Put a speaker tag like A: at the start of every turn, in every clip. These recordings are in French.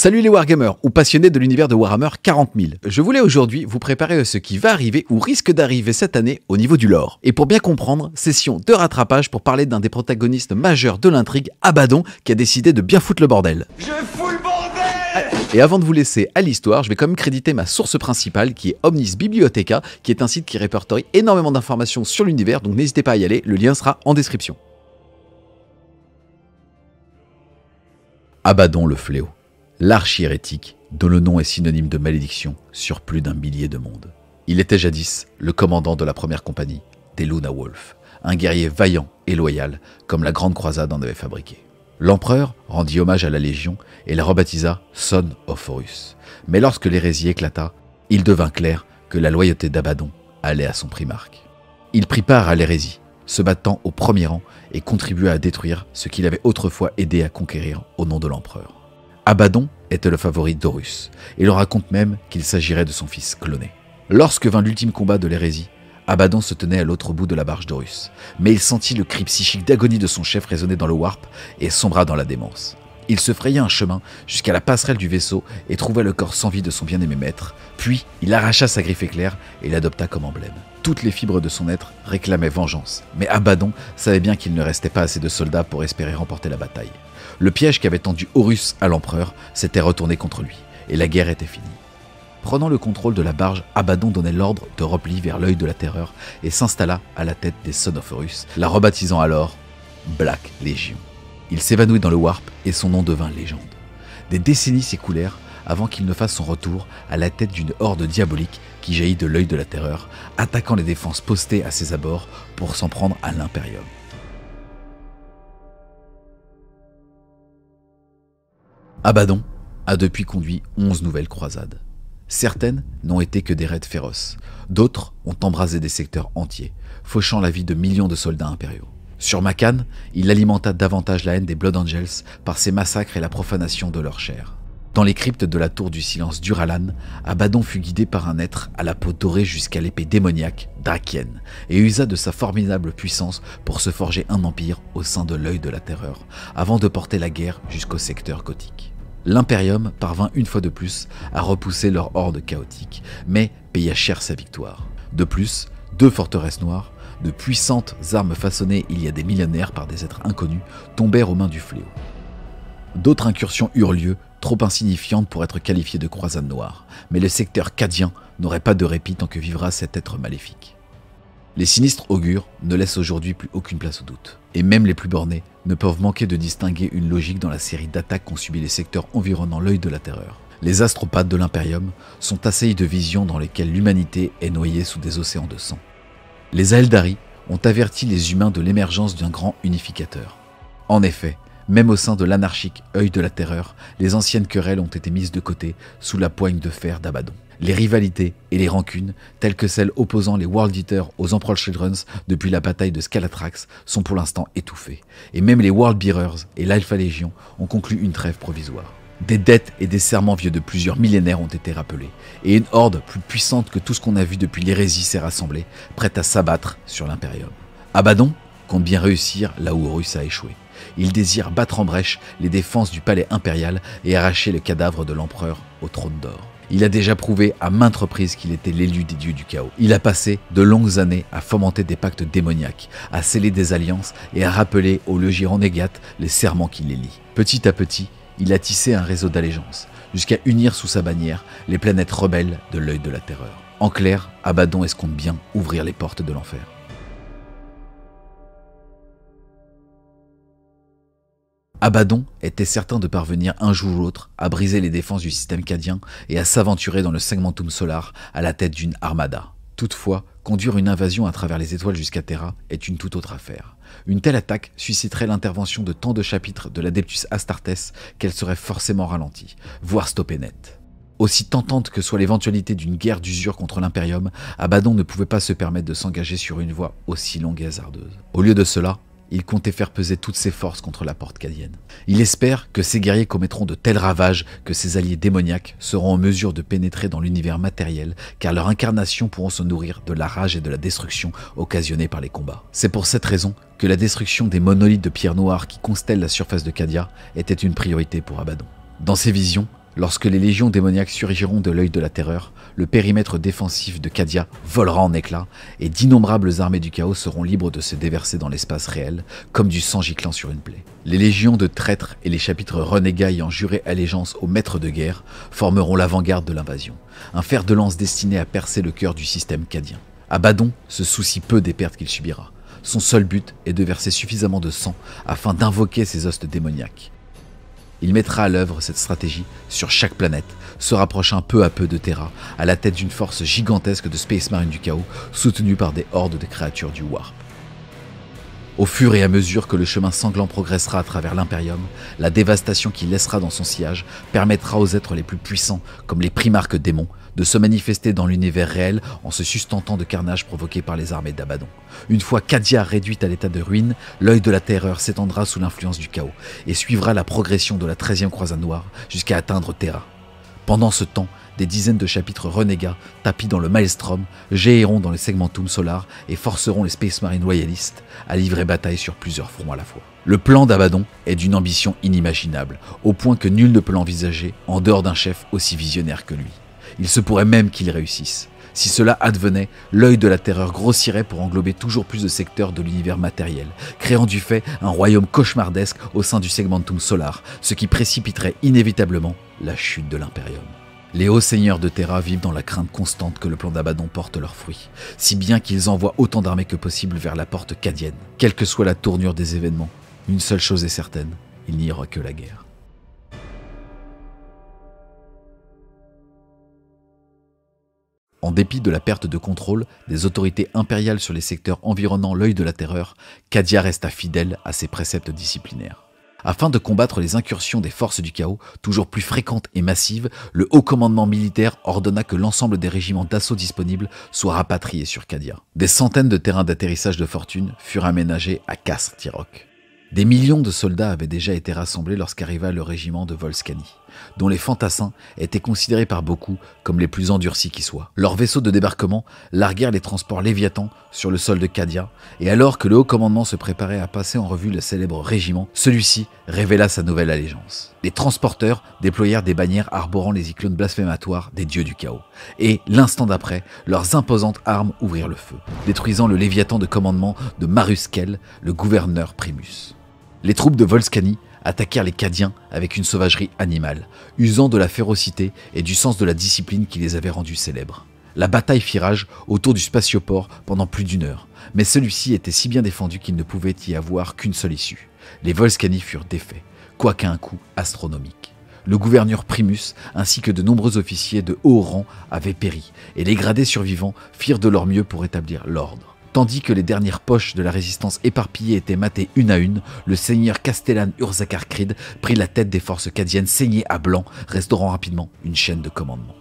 A: Salut les Wargamers ou passionnés de l'univers de Warhammer 40 000. Je voulais aujourd'hui vous préparer à ce qui va arriver ou risque d'arriver cette année au niveau du lore. Et pour bien comprendre, session de rattrapage pour parler d'un des protagonistes majeurs de l'intrigue, Abaddon, qui a décidé de bien foutre le bordel.
B: Je fous le bordel!
A: Et avant de vous laisser à l'histoire, je vais quand même créditer ma source principale qui est Omnis Bibliotheca, qui est un site qui répertorie énormément d'informations sur l'univers, donc n'hésitez pas à y aller, le lien sera en description. Abaddon le fléau. L'archi-hérétique, dont le nom est synonyme de malédiction sur plus d'un millier de mondes. Il était jadis le commandant de la première compagnie, des Luna Wolf, un guerrier vaillant et loyal, comme la Grande Croisade en avait fabriqué. L'empereur rendit hommage à la Légion et la rebaptisa Son of Horus. Mais lorsque l'hérésie éclata, il devint clair que la loyauté d'Abaddon allait à son primarque. Il prit part à l'hérésie, se battant au premier rang et contribua à détruire ce qu'il avait autrefois aidé à conquérir au nom de l'empereur. Abaddon était le favori d'Horus, et l'on raconte même qu'il s'agirait de son fils cloné. Lorsque vint l'ultime combat de l'hérésie, Abaddon se tenait à l'autre bout de la barge d'Horus, mais il sentit le cri psychique d'agonie de son chef résonner dans le warp et sombra dans la démence. Il se fraya un chemin jusqu'à la passerelle du vaisseau et trouva le corps sans vie de son bien-aimé maître, puis il arracha sa griffe éclair et l'adopta comme emblème. Toutes les fibres de son être réclamaient vengeance, mais Abaddon savait bien qu'il ne restait pas assez de soldats pour espérer remporter la bataille. Le piège qu'avait tendu Horus à l'empereur s'était retourné contre lui, et la guerre était finie. Prenant le contrôle de la barge, Abaddon donnait l'ordre de repli vers l'œil de la terreur et s'installa à la tête des Son of Horus, la rebaptisant alors Black Legion. Il s'évanouit dans le warp et son nom devint légende. Des décennies s'écoulèrent avant qu'il ne fasse son retour à la tête d'une horde diabolique qui jaillit de l'œil de la terreur, attaquant les défenses postées à ses abords pour s'en prendre à l'Imperium. Abaddon a depuis conduit 11 nouvelles croisades. Certaines n'ont été que des raids féroces, d'autres ont embrasé des secteurs entiers, fauchant la vie de millions de soldats impériaux. Sur Makan, il alimenta davantage la haine des Blood Angels par ses massacres et la profanation de leur chair. Dans les cryptes de la tour du silence d'Uralan, Abaddon fut guidé par un être à la peau dorée jusqu'à l'épée démoniaque, Drakienne, et usa de sa formidable puissance pour se forger un empire au sein de l'œil de la terreur, avant de porter la guerre jusqu'au secteur gothique. L'Imperium parvint une fois de plus à repousser leur horde chaotique, mais paya cher sa victoire. De plus, 2 forteresses noires, de puissantes armes façonnées il y a des millénaires par des êtres inconnus, tombèrent aux mains du fléau. D'autres incursions eurent lieu, trop insignifiantes pour être qualifiées de croisades noires, mais le secteur cadien n'aurait pas de répit tant que vivra cet être maléfique. Les sinistres augures ne laissent aujourd'hui plus aucune place au doute, et même les plus bornés ne peuvent manquer de distinguer une logique dans la série d'attaques qu'ont subi les secteurs environnant l'œil de la terreur. Les astropathes de l'Imperium sont assaillis de visions dans lesquelles l'humanité est noyée sous des océans de sang. Les Aeldari ont averti les humains de l'émergence d'un grand unificateur. En effet, même au sein de l'anarchique œil de la terreur, les anciennes querelles ont été mises de côté sous la poigne de fer d'Abaddon. Les rivalités et les rancunes, telles que celles opposant les World Eaters aux Emperor Childrens depuis la bataille de Scalatrax, sont pour l'instant étouffées. Et même les World Bearers et l'Alpha Légion ont conclu une trêve provisoire. Des dettes et des serments vieux de plusieurs millénaires ont été rappelés, et une horde plus puissante que tout ce qu'on a vu depuis l'hérésie s'est rassemblée, prête à s'abattre sur l'Imperium. Abaddon compte bien réussir là où Horus a échoué. Il désire battre en brèche les défenses du palais impérial et arracher le cadavre de l'empereur au trône d'or. Il a déjà prouvé à maintes reprises qu'il était l'élu des dieux du chaos. Il a passé de longues années à fomenter des pactes démoniaques, à sceller des alliances et à rappeler aux logis renégates les serments qui les lient. Petit à petit, il a tissé un réseau d'allégeance, jusqu'à unir sous sa bannière les planètes rebelles de l'œil de la terreur. En clair, Abaddon escompte bien ouvrir les portes de l'enfer. Abaddon était certain de parvenir un jour ou l'autre à briser les défenses du système cadien et à s'aventurer dans le segmentum solar à la tête d'une armada. Toutefois, conduire une invasion à travers les étoiles jusqu'à Terra est une toute autre affaire. Une telle attaque susciterait l'intervention de tant de chapitres de l'Adeptus Astartes qu'elle serait forcément ralentie, voire stoppée net. Aussi tentante que soit l'éventualité d'une guerre d'usure contre l'Imperium, Abaddon ne pouvait pas se permettre de s'engager sur une voie aussi longue et hasardeuse. Au lieu de cela, il comptait faire peser toutes ses forces contre la porte cadienne. Il espère que ses guerriers commettront de tels ravages que ses alliés démoniaques seront en mesure de pénétrer dans l'univers matériel, car leurs incarnations pourront se nourrir de la rage et de la destruction occasionnées par les combats. C'est pour cette raison que la destruction des monolithes de pierre noire qui constellent la surface de Cadia était une priorité pour Abaddon. Dans ses visions, Lorsque les légions démoniaques surgiront de l'œil de la terreur, le périmètre défensif de Cadia volera en éclats et d'innombrables armées du chaos seront libres de se déverser dans l'espace réel comme du sang giclant sur une plaie. Les légions de traîtres et les chapitres renégats ayant juré allégeance au maître de guerre formeront l'avant-garde de l'invasion, un fer de lance destiné à percer le cœur du système cadien. Abaddon se soucie peu des pertes qu'il subira. Son seul but est de verser suffisamment de sang afin d'invoquer ses hostes démoniaques. Il mettra à l'œuvre cette stratégie sur chaque planète, se rapprochant peu à peu de Terra, à la tête d'une force gigantesque de Space Marines du chaos, soutenue par des hordes de créatures du Warp. Au fur et à mesure que le chemin sanglant progressera à travers l'Imperium, la dévastation qu'il laissera dans son sillage permettra aux êtres les plus puissants, comme les primarques démons, de se manifester dans l'univers réel en se sustentant de carnage provoqué par les armées d'Abaddon. Une fois Cadia réduite à l'état de ruine, l'œil de la terreur s'étendra sous l'influence du chaos et suivra la progression de la 13e croisade noire jusqu'à atteindre Terra. Pendant ce temps, des dizaines de chapitres renégats, tapis dans le Maelstrom, jailliront dans le segmentum solar et forceront les Space Marines loyalistes à livrer bataille sur plusieurs fronts à la fois. Le plan d'Abaddon est d'une ambition inimaginable, au point que nul ne peut l'envisager en dehors d'un chef aussi visionnaire que lui. Il se pourrait même qu'il réussisse. Si cela advenait, l'œil de la terreur grossirait pour englober toujours plus de secteurs de l'univers matériel, créant du fait un royaume cauchemardesque au sein du segmentum solar, ce qui précipiterait inévitablement la chute de l'Imperium. Les hauts seigneurs de Terra vivent dans la crainte constante que le plan d'Abaddon porte leurs fruits, si bien qu'ils envoient autant d'armées que possible vers la porte cadienne. Quelle que soit la tournure des événements, une seule chose est certaine, il n'y aura que la guerre. En dépit de la perte de contrôle des autorités impériales sur les secteurs environnant l'œil de la terreur, Cadia resta fidèle à ses préceptes disciplinaires. Afin de combattre les incursions des forces du chaos, toujours plus fréquentes et massives, le haut commandement militaire ordonna que l'ensemble des régiments d'assaut disponibles soient rapatriés sur Cadia. Des centaines de terrains d'atterrissage de fortune furent aménagés à Kasr-Tirok. Des millions de soldats avaient déjà été rassemblés lorsqu'arriva le régiment de Volscani, dont les fantassins étaient considérés par beaucoup comme les plus endurcis qui soient. Leurs vaisseaux de débarquement larguèrent les transports Léviathan sur le sol de Cadia, et alors que le haut commandement se préparait à passer en revue le célèbre régiment, celui-ci révéla sa nouvelle allégeance. Les transporteurs déployèrent des bannières arborant les icônes blasphématoires des dieux du chaos, et l'instant d'après, leurs imposantes armes ouvrirent le feu, détruisant le Léviathan de commandement de Maruskel, le gouverneur Primus. Les troupes de Volscani attaquèrent les Cadiens avec une sauvagerie animale, usant de la férocité et du sens de la discipline qui les avait rendus célèbres. La bataille fit rage autour du spatioport pendant plus d'1 heure, mais celui-ci était si bien défendu qu'il ne pouvait y avoir qu'une seule issue. Les Volscani furent défaits, quoiqu'à un coût astronomique. Le gouverneur Primus ainsi que de nombreux officiers de haut rang avaient péri, et les gradés survivants firent de leur mieux pour établir l'ordre. Tandis que les dernières poches de la résistance éparpillée étaient matées une à une, le seigneur Castellan Urzakar Creed prit la tête des forces cadiennes saignées à blanc, restaurant rapidement une chaîne de commandement.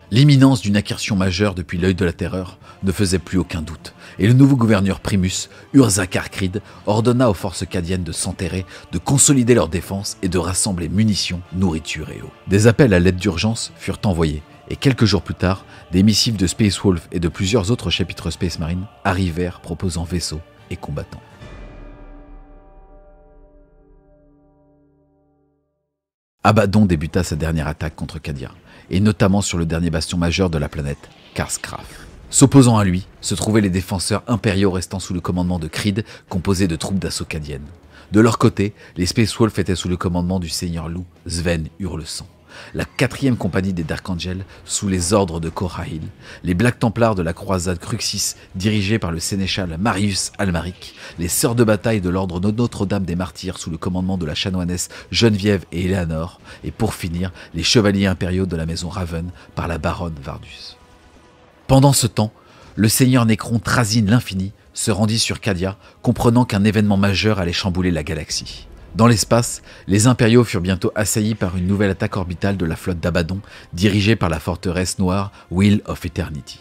A: L'imminence d'une incursion majeure depuis l'œil de la terreur ne faisait plus aucun doute, et le nouveau gouverneur Primus, Urzakar Creed, ordonna aux forces cadiennes de s'enterrer, de consolider leur défense et de rassembler munitions, nourriture et eau. Des appels à l'aide d'urgence furent envoyés, et quelques jours plus tard, des missives de Space Wolf et de plusieurs autres chapitres Space Marine arrivèrent proposant vaisseaux et combattants. Abaddon débuta sa dernière attaque contre Cadia, et notamment sur le dernier bastion majeur de la planète, Karskraf. S'opposant à lui se trouvaient les défenseurs impériaux restant sous le commandement de Creed, composés de troupes d'assaut cadiennes. De leur côté, les Space Wolf étaient sous le commandement du seigneur loup Sven Hurlesang. La 4e compagnie des Dark Angels sous les ordres de Korahil, les Black Templars de la croisade Cruxis dirigés par le sénéchal Marius Almaric, les sœurs de bataille de l'ordre de Notre-Dame des Martyrs sous le commandement de la chanoinesse Geneviève et Eleanor, et pour finir, les chevaliers impériaux de la maison Raven par la baronne Vardus. Pendant ce temps, le seigneur Necron Trazyn l'Infini se rendit sur Cadia, comprenant qu'un événement majeur allait chambouler la galaxie. Dans l'espace, les impériaux furent bientôt assaillis par une nouvelle attaque orbitale de la flotte d'Abaddon, dirigée par la forteresse noire Wheel of Eternity.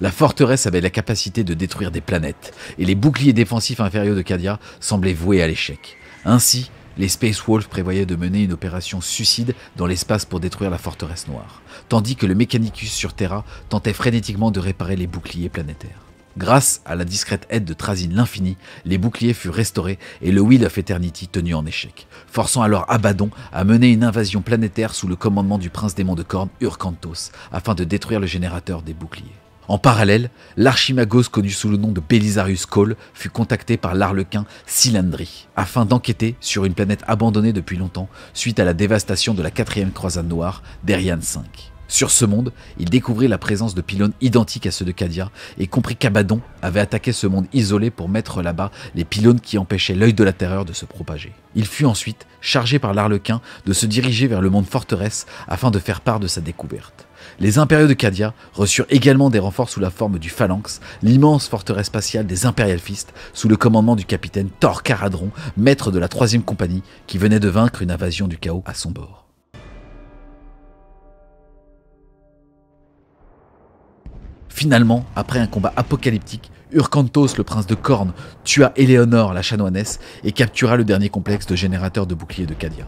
A: La forteresse avait la capacité de détruire des planètes, et les boucliers défensifs inférieurs de Cadia semblaient voués à l'échec. Ainsi, les Space Wolves prévoyaient de mener une opération suicide dans l'espace pour détruire la forteresse noire, tandis que le Mechanicus sur Terra tentait frénétiquement de réparer les boucliers planétaires. Grâce à la discrète aide de Trazyn l'Infini, les boucliers furent restaurés et le Wheel of Eternity tenu en échec, forçant alors Abaddon à mener une invasion planétaire sous le commandement du prince démon de Khorne, Urkantos, afin de détruire le générateur des boucliers. En parallèle, l'archimagos connu sous le nom de Belisarius Cawl fut contacté par l'arlequin Silandry afin d'enquêter sur une planète abandonnée depuis longtemps suite à la dévastation de la 4e croisade noire d'Erian V. Sur ce monde, il découvrit la présence de pylônes identiques à ceux de Cadia et comprit qu'Abaddon avait attaqué ce monde isolé pour mettre là-bas les pylônes qui empêchaient l'œil de la terreur de se propager. Il fut ensuite chargé par l'arlequin de se diriger vers le monde forteresse afin de faire part de sa découverte. Les impériaux de Cadia reçurent également des renforts sous la forme du Phalanx, l'immense forteresse spatiale des Imperial Fist, sous le commandement du capitaine Thor Caradron, maître de la 3e compagnie, qui venait de vaincre une invasion du chaos à son bord. Finalement, après un combat apocalyptique, Urkantos, le prince de Khorne, tua Éléonore, la chanoinesse, et captura le dernier complexe de générateurs de boucliers de Cadia.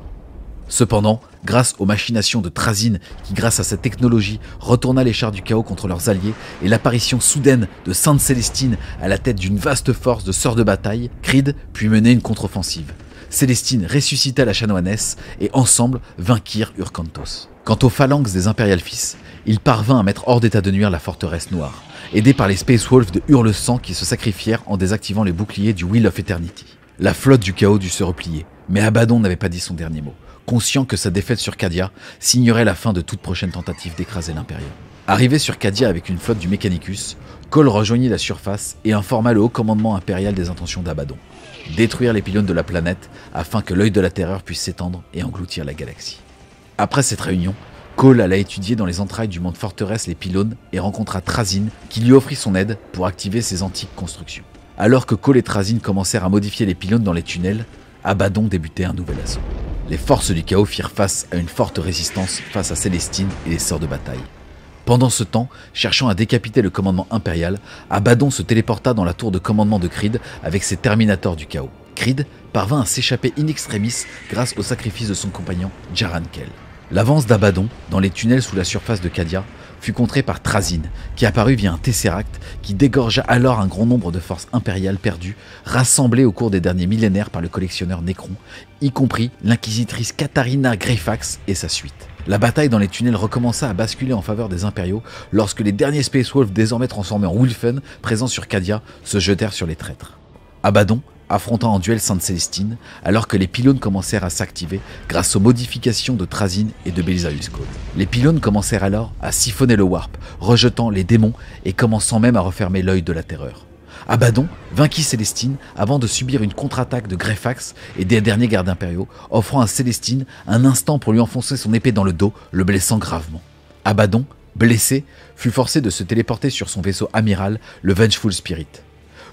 A: Cependant, grâce aux machinations de Trazyn, qui grâce à sa technologie retourna les chars du chaos contre leurs alliés, et l'apparition soudaine de Sainte Célestine à la tête d'une vaste force de sœurs de bataille, Creed put mener une contre-offensive. Célestine ressuscita la chanoinesse et ensemble vainquirent Urkantos. Quant aux phalanx des Imperial Fils, il parvint à mettre hors d'état de nuire la forteresse noire, aidé par les Space Wolves de Hurle-Sang qui se sacrifièrent en désactivant les boucliers du Wheel of Eternity. La flotte du chaos dut se replier, mais Abaddon n'avait pas dit son dernier mot, conscient que sa défaite sur Cadia signerait la fin de toute prochaine tentative d'écraser l'Imperium. Arrivé sur Cadia avec une flotte du Mechanicus, Cawl rejoignit la surface et informa le haut commandement impérial des intentions d'Abaddon: détruire les pylônes de la planète afin que l'œil de la terreur puisse s'étendre et engloutir la galaxie. Après cette réunion, Cawl alla étudier dans les entrailles du monde forteresse les pylônes et rencontra Trazyn qui lui offrit son aide pour activer ses antiques constructions. Alors que Cawl et Trazyn commencèrent à modifier les pylônes dans les tunnels, Abaddon débutait un nouvel assaut. Les forces du chaos firent face à une forte résistance face à Célestine et les sœurs de bataille. Pendant ce temps, cherchant à décapiter le commandement impérial, Abaddon se téléporta dans la tour de commandement de Creed avec ses terminators du chaos. Creed parvint à s'échapper in extremis grâce au sacrifice de son compagnon Jaran Kell. L'avance d'Abaddon dans les tunnels sous la surface de Cadia fut contrée par Trazyn, qui apparut via un Tesseract qui dégorgea alors un grand nombre de forces impériales perdues, rassemblées au cours des derniers millénaires par le collectionneur Necron, y compris l'inquisitrice Katharina Greyfax et sa suite. La bataille dans les tunnels recommença à basculer en faveur des impériaux lorsque les derniers Space Wolves désormais transformés en Wulfen, présents sur Cadia, se jetèrent sur les traîtres. Abaddon affrontant en duel Sainte Célestine, alors que les pylônes commencèrent à s'activer grâce aux modifications de Trazyn et de Belisarius Cawl. Les pylônes commencèrent alors à siphonner le warp, rejetant les démons et commençant même à refermer l'œil de la terreur. Abaddon vainquit Célestine avant de subir une contre-attaque de Greyfax et des derniers gardes impériaux, offrant à Célestine un instant pour lui enfoncer son épée dans le dos, le blessant gravement. Abaddon, blessé, fut forcé de se téléporter sur son vaisseau amiral, le Vengeful Spirit.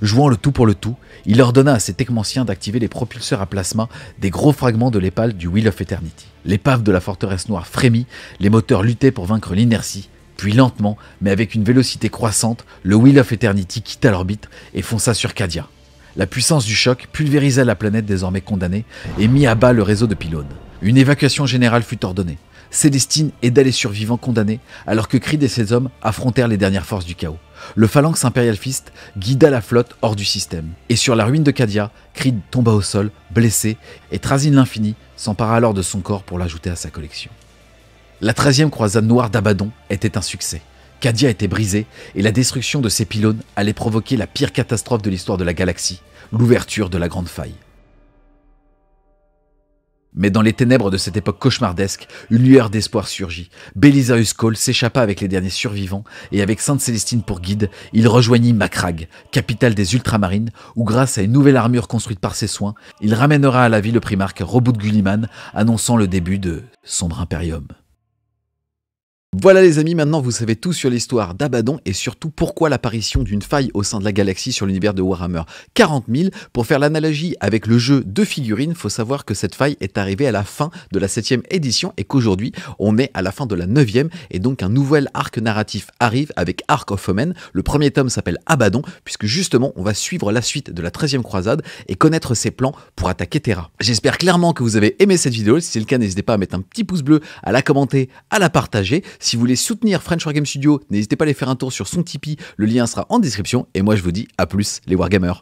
A: Jouant le tout pour le tout, il ordonna à ses techmanciens d'activer les propulseurs à plasma des gros fragments de l'épale du Wheel of Eternity. L'épave de la forteresse noire frémit, les moteurs luttaient pour vaincre l'inertie, puis lentement, mais avec une vélocité croissante, le Wheel of Eternity quitta l'orbite et fonça sur Cadia. La puissance du choc pulvérisa la planète désormais condamnée et mit à bas le réseau de pylônes. Une évacuation générale fut ordonnée. Célestine aida les survivants condamnés, alors que Creed et ses hommes affrontèrent les dernières forces du chaos. Le Phalanx Imperial Fist guida la flotte hors du système. Et sur la ruine de Cadia, Creed tomba au sol, blessé, et Trazyn l'Infini s'empara alors de son corps pour l'ajouter à sa collection. La 13e croisade noire d'Abaddon était un succès. Cadia était brisée, et la destruction de ses pylônes allait provoquer la pire catastrophe de l'histoire de la galaxie, l'ouverture de la Grande Faille. Mais dans les ténèbres de cette époque cauchemardesque, une lueur d'espoir surgit. Belisarius Cawl s'échappa avec les derniers survivants et avec Sainte Célestine pour guide, il rejoignit Macragge, capitale des Ultramarines, où grâce à une nouvelle armure construite par ses soins, il ramènera à la vie le primarque Roboute Guilliman, annonçant le début de Sombre Imperium. Voilà les amis, maintenant vous savez tout sur l'histoire d'Abaddon et surtout pourquoi l'apparition d'une faille au sein de la galaxie sur l'univers de Warhammer 40 000. Pour faire l'analogie avec le jeu de figurines, il faut savoir que cette faille est arrivée à la fin de la 7e édition et qu'aujourd'hui on est à la fin de la 9e et donc un nouvel arc narratif arrive avec Ark of Omen. Le premier tome s'appelle Abaddon puisque justement on va suivre la suite de la 13e croisade et connaître ses plans pour attaquer Terra. J'espère clairement que vous avez aimé cette vidéo, si c'est le cas n'hésitez pas à mettre un petit pouce bleu, à la commenter, à la partager. Si vous voulez soutenir French Wargame Studio, n'hésitez pas à aller faire un tour sur son Tipeee, le lien sera en description, et moi je vous dis à plus les Wargamers.